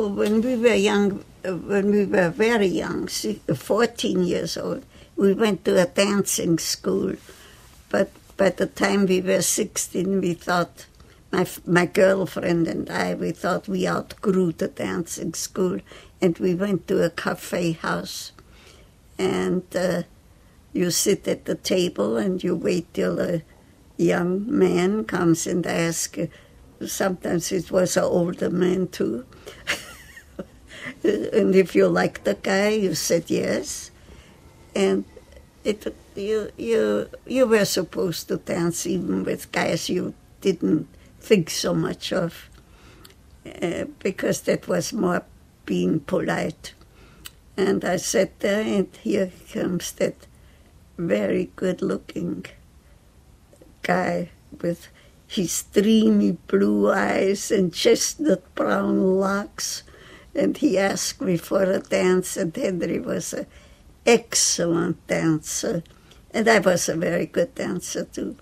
when we were young, when we were very young, 14 years old, we went to a dancing school. But by the time we were 16, we thought, my girlfriend and I, we thought we outgrew the dancing school, and we went to a cafe house. And you sit at the table and you wait till a young man comes and asks. Sometimes it was an older man too. And if you liked the guy, you said yes. And you were supposed to dance even with guys you didn't think so much of, because that was more being polite. And I sat there, and here comes that very good-looking guy with his dreamy blue eyes and chestnut brown locks. And he asked me for a dance, and Henry was an excellent dancer. And I was a very good dancer, too.